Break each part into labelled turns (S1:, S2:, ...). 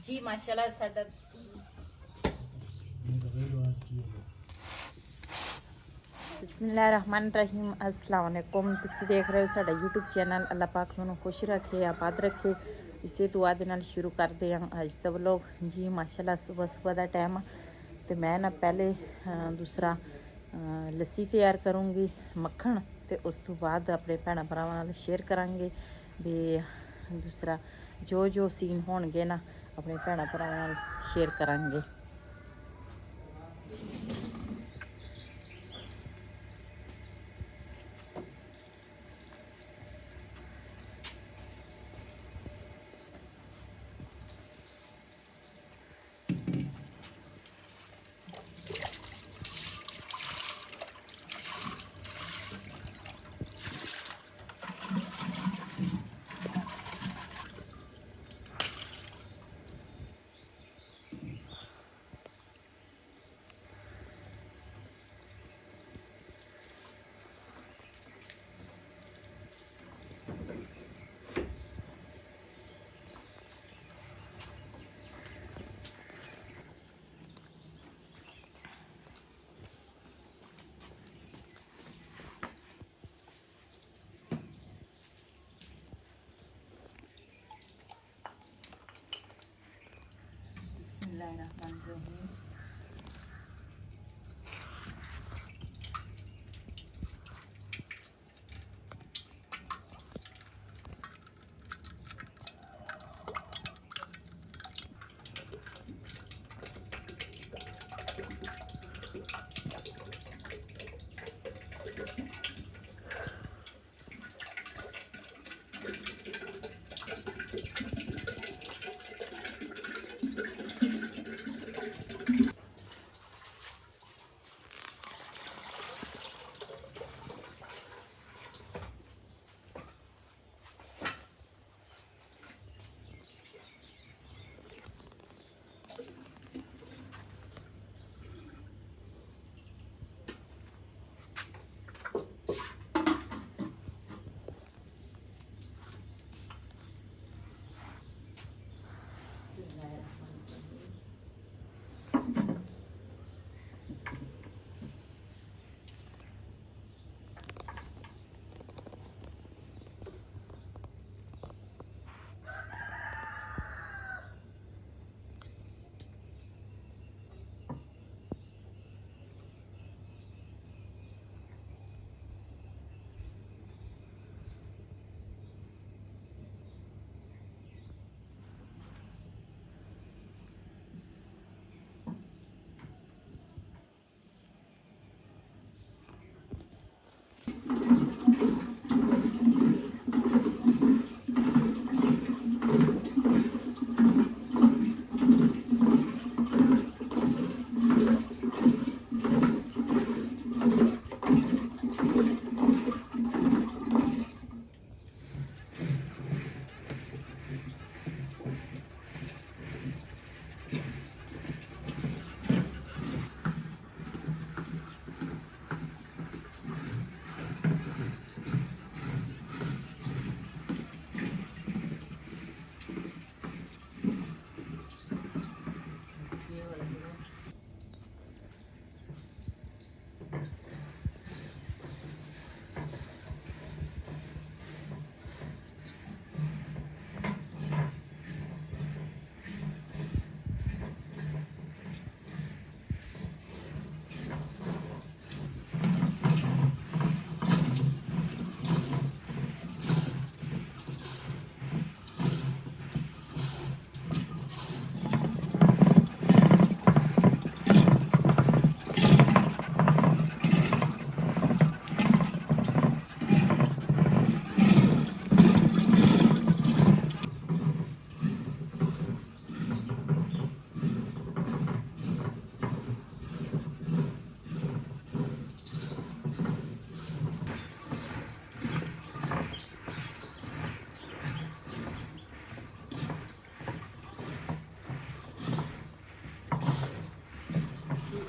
S1: जी माशाल्लाह साडा बिस्मिल्लाहिर्रहमानिर्रहीम अस्सलाम वालेकुम। तुसीं देख रहे हो साडा यूट्यूब चैनल। अल्लाह पाक तुहानूं खुश रखे आबाद रखे। इसे दुआ दे नाल शुरू करते हैं अज दा व्लॉग। जी माशाल्लाह सुबह सुबह का टाइम तो मैं ना पहले दूसरा लस्सी तैयार करूँगी मक्खन तो उस तो बाद अपने भैन भरावां नाल शेयर करांगे भी दूसरा जो जो सीन होणगे ना अपने भैन भरावां नाल शेयर करांगे। बिस्मिल्लाहिर्रहमानिर्रहीम।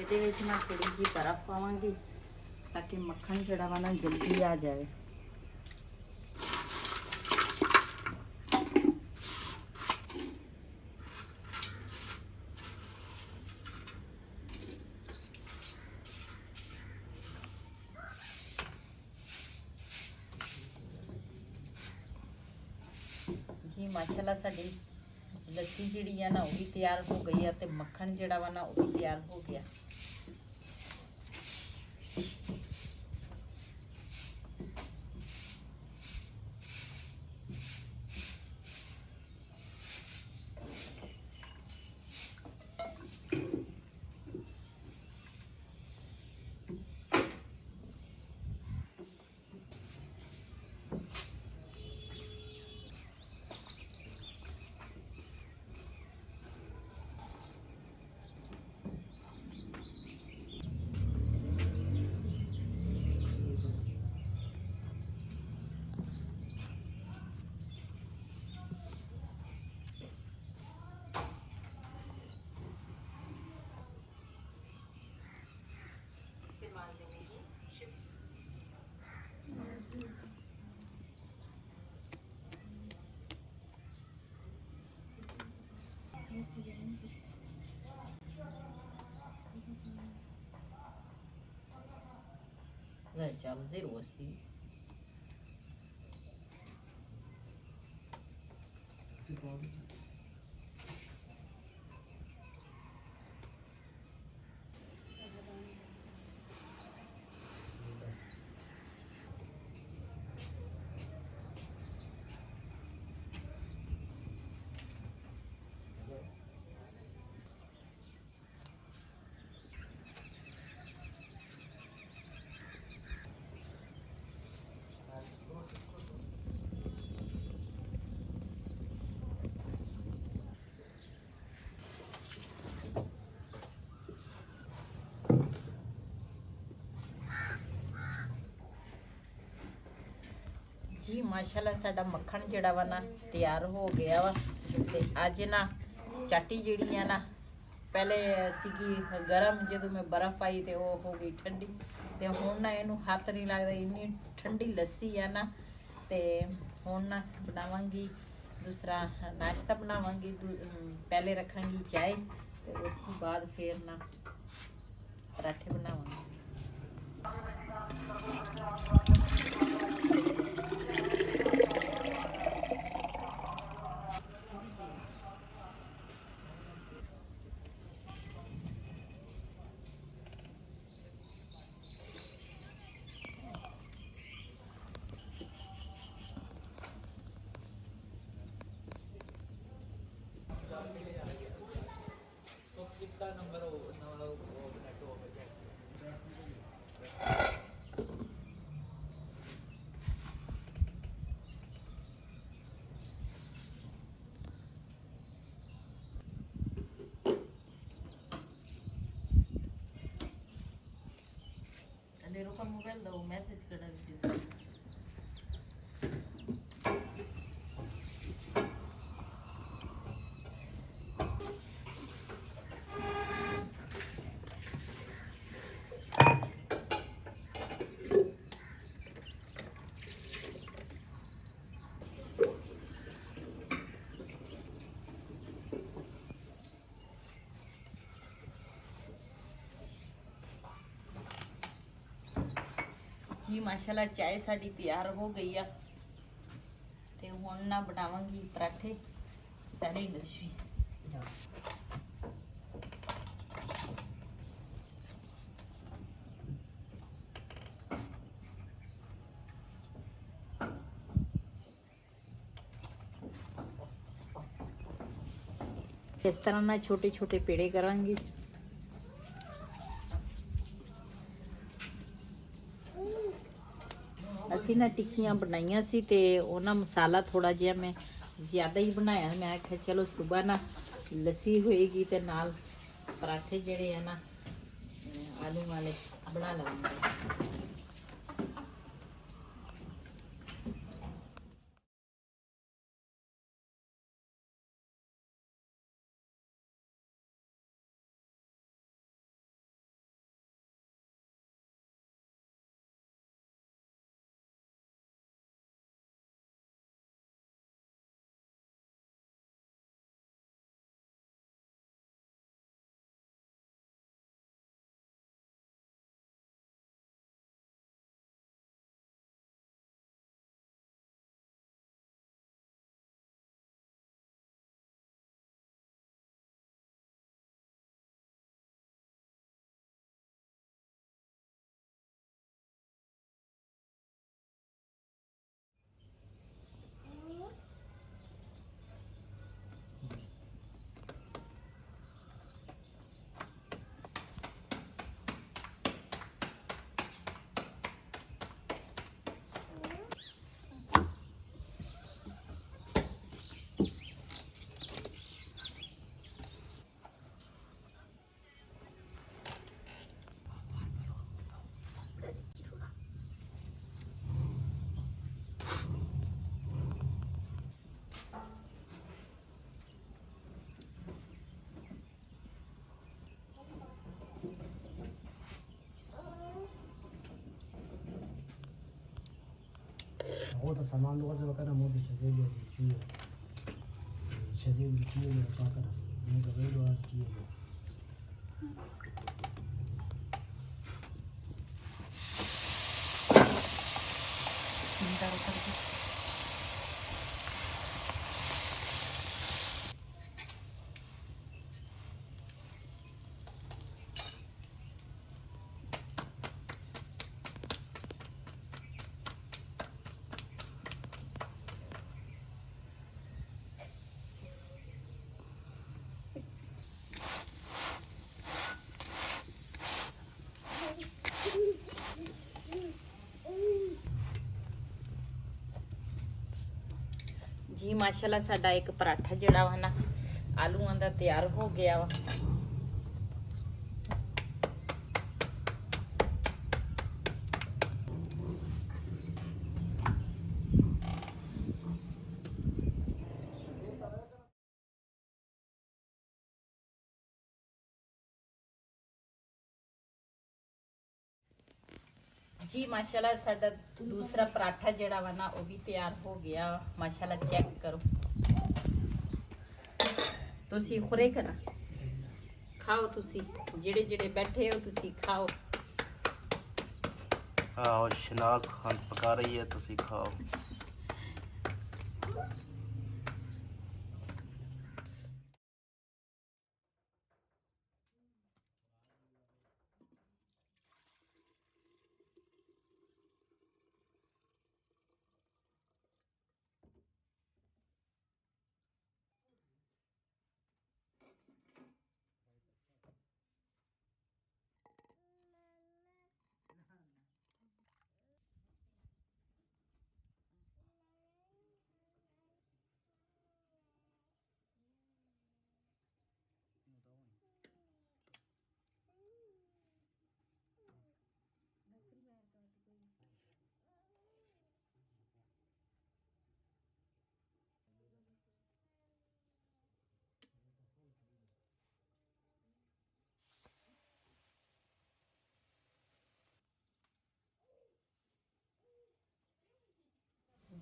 S1: ਇਹਦੇ ਵਿੱਚ ਮੈਂ ਥੋੜੀ ਜਿਹੀ ਬਰਫ਼ ਪਾਵਾਂਗੀ ਤਾਂ ਕਿ ਮੱਖਣ ਜਿਹੜਾ ਵਾ ਨਾ ਜਲਦੀ ਆ ਜਾਵੇ। ਮਾਸ਼ਾਅੱਲਾ ਸਾਡੀ ਲੱਸੀ ਜਿਹੜੀ ਆ ਨਾ ਉਹ ਵੀ ਤਿਆਰ ਹੋ ਗਈ ਆ ਤੇ ਮੱਖਣ ਜਿਹੜਾ ਵਾ ਨਾ ਉਹ ਵੀ ਤਿਆਰ ਹੋ ਗਿਆ। Leciamo i rosti.
S2: Si può.
S1: जी माशाल्लाह साडा मक्खन जड़ा वा ना तैयार हो गया वा ते अज ना चाटी जिहड़ी है ना पहले सीगी गरम जो मैं बर्फ पाई तो वो हो गई ठंडी ते हुण ना इनू हथ नहीं लगदा इन्नी ठंडी लस्सी है ना ते हुण ना बनावांगी दूसरा नाश्ता बनावांगी पहले रखांगी चाय ते उस बाद फिर ना पराठे बनावांगी। Andero ka mobile daw message ka na dito. जी माशाल्लाह चाय साड़ी तैयार हो गई है ते हुण ना बनावांगी पराठे तरी लस्सी। इस तरह ना छोटे छोटे पेड़े करांगी। ਅਸੀਂ ਨਾ ਟਿੱਕੀਆਂ ਬਣਾਈਆਂ ਸੀ ਤੇ ਉਹਨਾਂ ਮਸਾਲਾ ਥੋੜਾ ਜਿਹਾ ਮੈਂ ਜ਼ਿਆਦਾ ਹੀ ਬਣਾਇਆ। ਮੈਂ ਆਖਿਆ ਚਲੋ ਸਵੇਰ ਨਾ ਲੱਸੀ ਹੋਏਗੀ ਤੇ ਨਾਲ ਪਰਾਠੇ ਜਿਹੜੇ ਆ ਨਾ ਆਲੂ ਵਾਲੇ ਬਣਾ ਲਵਾਂਗੇ।
S2: वो तो सामान लोग जो कहना मोदी शरीर जो चाहिए शरीर जो चाहिए जो क्या करना मैं तो वही लोग चाहिए
S1: ਜੀ ਮਾਸ਼ਾਅੱਲਾ ਸਾਡਾ ਇੱਕ ਪਰਾਠਾ ਜਿਹੜਾ ਵਾ ਨਾ ਆਲੂਆਂ ਦਾ ਤਿਆਰ ਹੋ ਗਿਆ ਵਾ। जी माशाल्लाह साडा दूसरा पराठा जेड़ा वा ना वो भी तैयार हो गया। माशाल्लाह चेक करो तुसी खुरे करा खाओ तुसी जेड़े जेड़े बैठे हो तुसी खाओ।
S3: आओ शनाज खान पका रही है तुसी खाओ।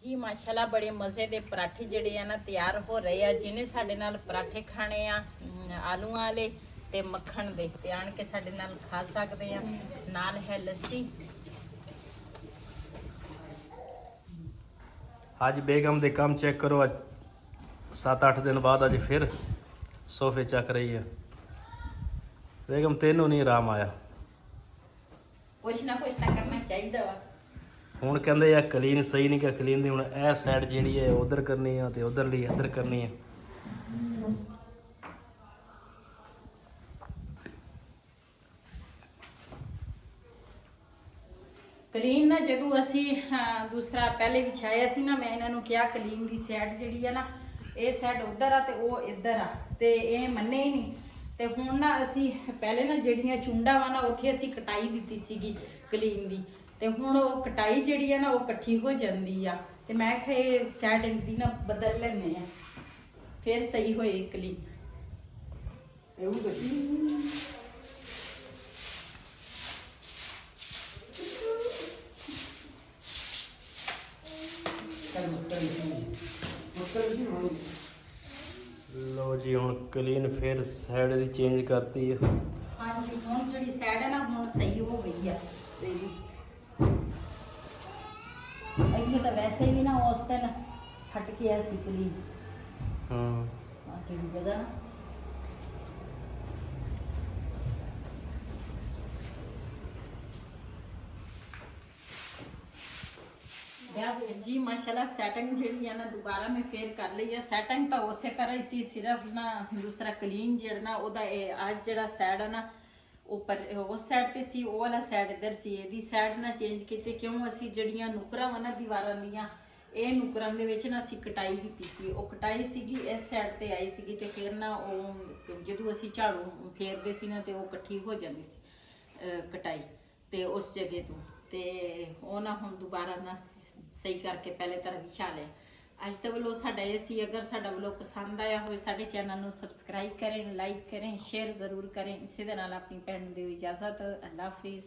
S1: जी माशाल्लाह बड़े मज़े के पराठे जड़े आ ना तैयार हो रहे हैं। जिन्हें साडे नाल पराठे खाने आ आलू वाले ते मक्खन दे ते आन के साडे नाल खा सकते हैं। नाल है लस्सी।
S3: आज बेगम दे काम चेक करो। आज 7-8 दिन बाद आज फिर सोफे चक रही है बेगम। तेनों नहीं आराम आया।
S1: कुछ ना कुछ तो करना चाहिए वा।
S3: ਹੁਣ ਕਹਿੰਦੇ ਆ ਕਲੀਨ ਸਹੀ ਨਹੀਂ ਕਿ ਕਲੀਨ ਦੀ ਹੁਣ ਇਹ ਸਾਈਡ ਜਿਹੜੀ ਹੈ ਉਧਰ ਕਰਨੀ ਆ ਤੇ ਉਧਰਲੀ ਇੱਧਰ ਕਰਨੀ ਆ।
S1: ਕਲੀਨ ਨਾ ਜਦੋਂ ਅਸੀਂ ਦੂਸਰਾ ਪਹਿਲੇ ਵਿਛਾਇਆ ਸੀ ਨਾ ਮੈਂ ਇਹਨਾਂ ਨੂੰ ਕਿਹਾ ਕਲੀਨ ਦੀ ਸਾਈਡ ਜਿਹੜੀ ਆ ਨਾ ਇਹ ਸਾਈਡ ਉਧਰ ਆ ਤੇ ਉਹ ਇੱਧਰ ਆ ਤੇ ਇਹ ਮੰਨੇ ਹੀ ਨਹੀਂ। ਤੇ ਹੁਣ ਨਾ ਅਸੀਂ ਪਹਿਲੇ ਨਾ ਜਿਹੜੀਆਂ ਚੁੰਡਾ ਵਾ ਨਾ ਉੱਥੇ ਅਸੀਂ ਕਟਾਈ ਦਿੱਤੀ ਸੀਗੀ ਕਲੀਨ ਦੀ ਤੇ ਹੁਣ ਉਹ ਕਟਾਈ ਜਿਹੜੀ ਆ ਨਾ ਉਹ ਇਕੱਠੀ ਹੋ ਜਾਂਦੀ ਆ ਤੇ ਮੈਂ ਕਿਹਾ ਇਹ ਸਾਈਡ ਦੀ ਨਾ ਬਦਲ ਲੈਂਦੇ ਆ ਫਿਰ ਸਹੀ ਹੋਏ ਕਲੀਨ।
S3: ਲੋ ਜੀ ਹੁਣ ਕਲੀਨ ਫਿਰ ਸਾਈਡ ਦੀ ਚੇਂਜ ਕਰਤੀ ਹੈ।
S1: ਹਾਂਜੀ ਹੁਣ ਜਿਹੜੀ ਸਾਈਡ ਹੈ ਨਾ ਹੁਣ ਸਹੀ ਹੋ ਗਈ ਆ ਤੇ ਇੱਥੇ ਤਾਂ ਵੈਸੇ ਵੀ ਨਾ ਉਸ ਦਿਨ ਫਟ ਗਿਆ ਸੀ ਕਲੀਨ।
S3: ਹਾਂ
S1: ਆ ਕਿਹੜੀ ਜਗ੍ਹਾ ਨਾ जी माशाल्लाह सेटिंग जी है ना दोबारा मैं फिर कर ली है। सेटिंग तो उस तरह ही सी सिर्फ ना दूसरा क्लीन जड़ा ओदा आज जड़ा साइड है ना ऊपर उस साइड ते सी वो वाला साइड इधर सी एदी साइड ना चेंज कीते क्यों असी जड़ियां नुकरां वा ना दीवारां दियां ਇਹ ਨੁਕਰਾਂ ਦੇ ਵਿੱਚ ਨਾ ਅਸੀਂ ਕਟਾਈ ਕੀਤੀ ਸੀ। ਉਹ ਕਟਾਈ ਸੀਗੀ ਇਸ ਸਾਈਡ ਤੇ ਆਈ ਸੀਗੀ ਤੇ ਫਿਰ ਨਾ ਉਹ ਜਦੋਂ ਅਸੀਂ ਝਾੜੂ ਫੇਰਦੇ ਸੀ ਨਾ ਤੇ ਉਹ ਇਕੱਠੀ ਹੋ ਜਾਂਦੀ ਸੀ ਕਟਾਈ ਤੇ ਉਸ ਜਗ੍ਹਾ ਤੋਂ ਤੇ ਉਹ ਨਾ ਹੁਣ ਦੁਬਾਰਾ ਨਾ ਸਹੀ ਕਰਕੇ ਪਹਿਲੇ ਤਰ੍ਹਾਂ ਵਿਛਾ ਲਿਆ। ਅੱਜ ਦਾ ਵਲੋਗ ਸਾਡਾ ਇਹ ਸੀ। ਅਗਰ ਸਾਡਾ ਵਲੋਗ ਪਸੰਦ ਆਇਆ ਹੋਵੇ ਸਾਡੇ ਚੈਨਲ ਨੂੰ ਸਬਸਕ੍ਰਾਈਬ ਕरें, ਲਾਈਕ करें, शेयर ज़रूर करें। इसी ਦੇ ਨਾਲ ਆਪਣੀ ਭੈਣ ਨੂੰ ਦਿਓ ਇਜਾਜ਼ਤ। ਅੱਲਾ ਹਾਫਿਜ਼।